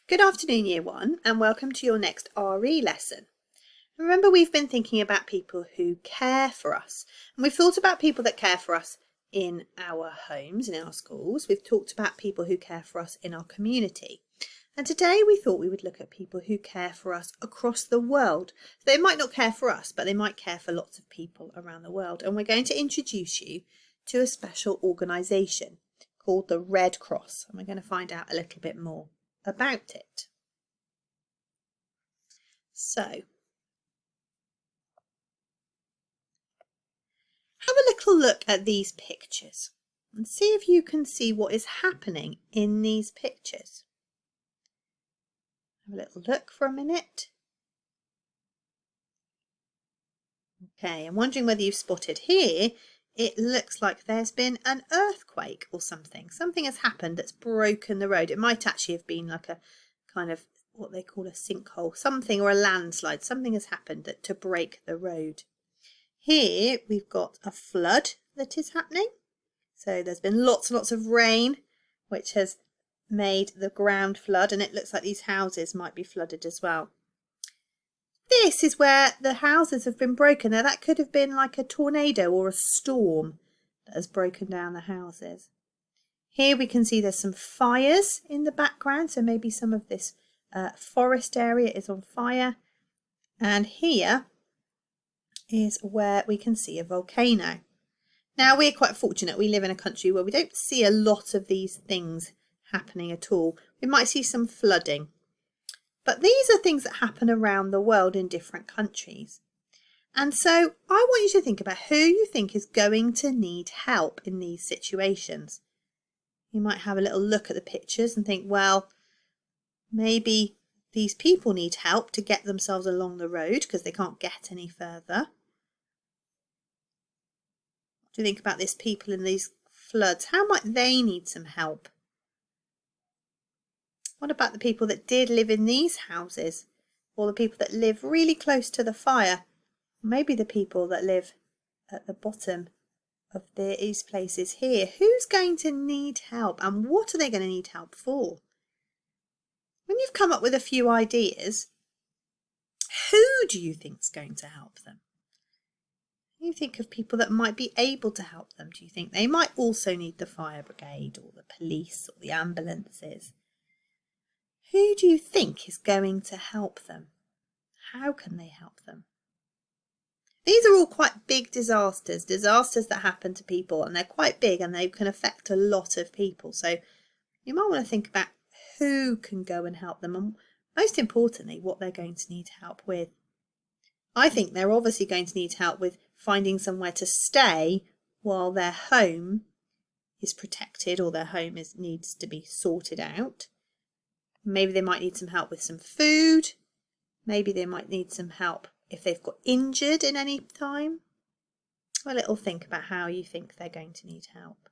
Good afternoon, Year 1, and welcome to your next RE lesson. Remember, we've been thinking about people who care for us, and we've thought about people that care for us in our homes, in our schools. We've talked about people who care for us in our community. And today we thought we would look at people who care for us across the world. They might not care for us, but they might care for lots of people around the world. And we're going to introduce you to a special organisation called the Red Cross, and we're going to find out a little bit more about it. So, have a little look at these pictures and see if you can see what is happening in these pictures. Have a little look for a minute. Okay, I'm wondering whether you've spotted here. It looks like there's been an earthquake or something. Something has happened that's broken the road. It might actually have been like a kind of what they call a sinkhole, something, or a landslide. Something has happened to break the road. Here we've got a flood that is happening. So there's been lots and lots of rain, which has made the ground flood, and it looks like these houses might be flooded as well. This is where the houses have been broken. Now that could have been like a tornado or a storm that has broken down the houses. Here we can see there's some fires in the background, so maybe some of this forest area is on fire. And here is where we can see a volcano. Now we're quite fortunate. We live in a country where we don't see a lot of these things happening at all. We might see some flooding. But these are things that happen around the world in different countries. And so I want you to think about who you think is going to need help in these situations. You might have a little look at the pictures and think, well, maybe these people need help to get themselves along the road because they can't get any further. What do you think about these people in these floods? How might they need some help? What about the people that did live in these houses, or the people that live really close to the fire? Maybe the people that live at the bottom of these places here. Who's going to need help, and what are they going to need help for? When you've come up with a few ideas, who do you think is going to help them? You think of people that might be able to help them. Do you think they might also need the fire brigade or the police or the ambulances? Who do you think is going to help them? How can they help them? These are all quite big disasters that happen to people, and they're quite big and they can affect a lot of people. So you might want to think about who can go and help them, and most importantly, what they're going to need help with. I think they're obviously going to need help with finding somewhere to stay while their home is protected or their home needs to be sorted out. Maybe they might need some help with some food. Maybe they might need some help if they've got injured in any time. Have a little think about how you think they're going to need help.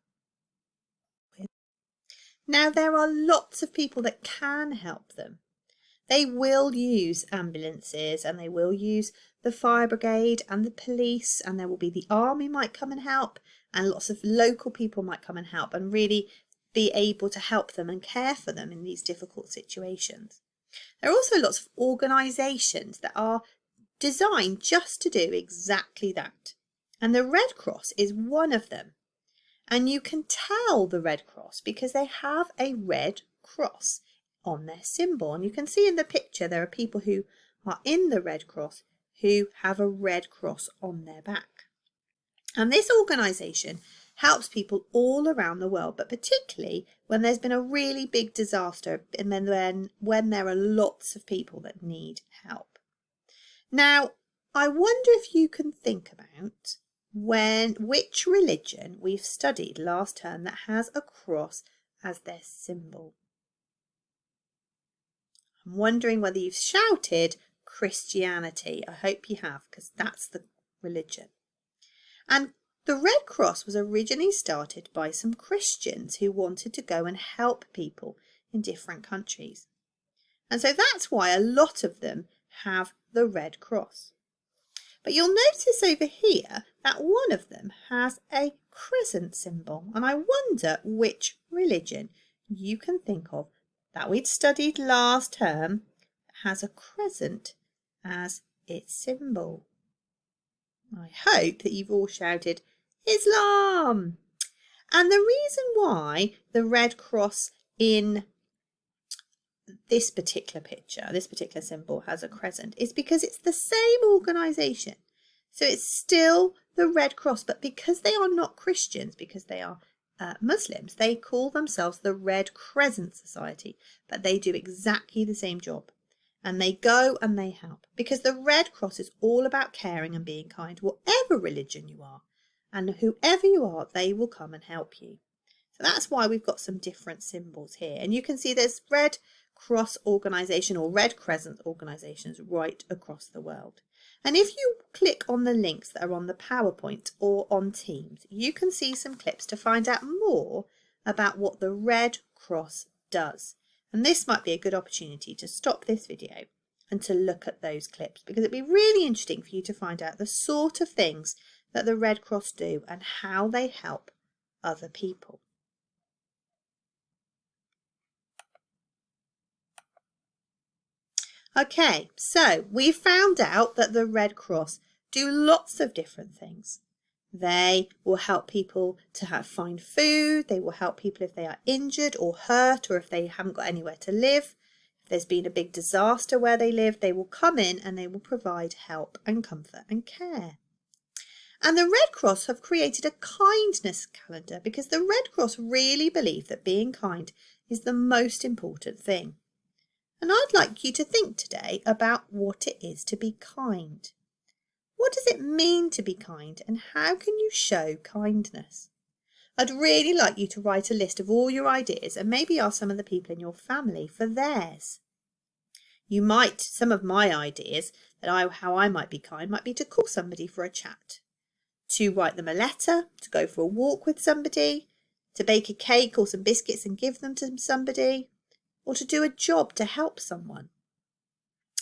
Now, there are lots of people that can help them. They will use ambulances, and they will use the fire brigade and the police, and there will be the army might come and help, and lots of local people might come and help and really be able to help them and care for them in these difficult situations. There are also lots of organisations that are designed just to do exactly that. And the Red Cross is one of them. And you can tell the Red Cross because they have a red cross on their symbol. And you can see in the picture there are people who are in the Red Cross who have a red cross on their back. And this organisation helps people all around the world, but particularly when there's been a really big disaster and then when there are lots of people that need help. Now, I wonder if you can think about which religion we've studied last term that has a cross as their symbol. I'm wondering whether you've shouted Christianity. I hope you have, because that's the religion. And the Red Cross was originally started by some Christians who wanted to go and help people in different countries. And so that's why a lot of them have the Red Cross. But you'll notice over here that one of them has a crescent symbol. And I wonder which religion you can think of that we'd studied last term has a crescent as its symbol. I hope that you've all shouted, Islam! And the reason why the Red Cross in this particular picture, this particular symbol has a crescent, is because it's the same organisation. So it's still the Red Cross, but because they are not Christians, because they are Muslims, they call themselves the Red Crescent Society, but they do exactly the same job. And they go and they help, because the Red Cross is all about caring and being kind, whatever religion you are. And whoever you are, they will come and help you. So that's why we've got some different symbols here. And you can see there's Red Cross organisation or Red Crescent organisations right across the world. And if you click on the links that are on the PowerPoint or on Teams, you can see some clips to find out more about what the Red Cross does. And this might be a good opportunity to stop this video and to look at those clips, because it'd be really interesting for you to find out the sort of things that the Red Cross do and how they help other people. Okay, so we found out that the Red Cross do lots of different things. They will help people to find food. They will help people if they are injured or hurt, or if they haven't got anywhere to live. If there's been a big disaster where they live, they will come in and they will provide help and comfort and care. And the Red Cross have created a kindness calendar because the Red Cross really believe that being kind is the most important thing. And I'd like you to think today about what it is to be kind. What does it mean to be kind, and how can you show kindness? I'd really like you to write a list of all your ideas and maybe ask some of the people in your family for theirs. Some of my ideas how I might be kind might be to call somebody for a chat, to write them a letter, to go for a walk with somebody, to bake a cake or some biscuits and give them to somebody, or to do a job to help someone.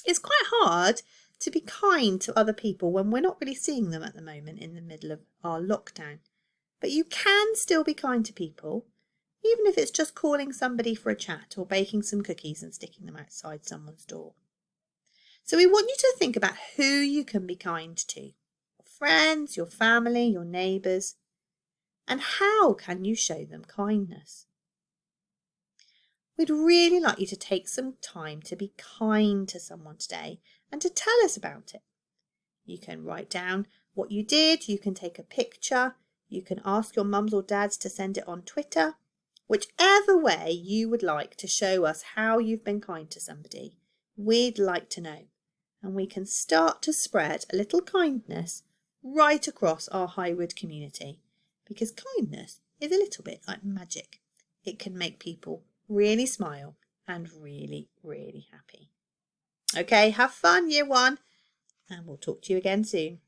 It's quite hard to be kind to other people when we're not really seeing them at the moment in the middle of our lockdown. But you can still be kind to people, even if it's just calling somebody for a chat or baking some cookies and sticking them outside someone's door. So we want you to think about who you can be kind to. Your friends, your family, your neighbours. And how can you show them kindness? We'd really like you to take some time to be kind to someone today and to tell us about it. You can write down what you did, you can take a picture, you can ask your mums or dads to send it on Twitter. Whichever way you would like to show us how you've been kind to somebody, we'd like to know. And we can start to spread a little kindness right across our Highwood community, because kindness is a little bit like magic. It can make people really smile and really, really happy. Okay, have fun, Year 1, and we'll talk to you again soon.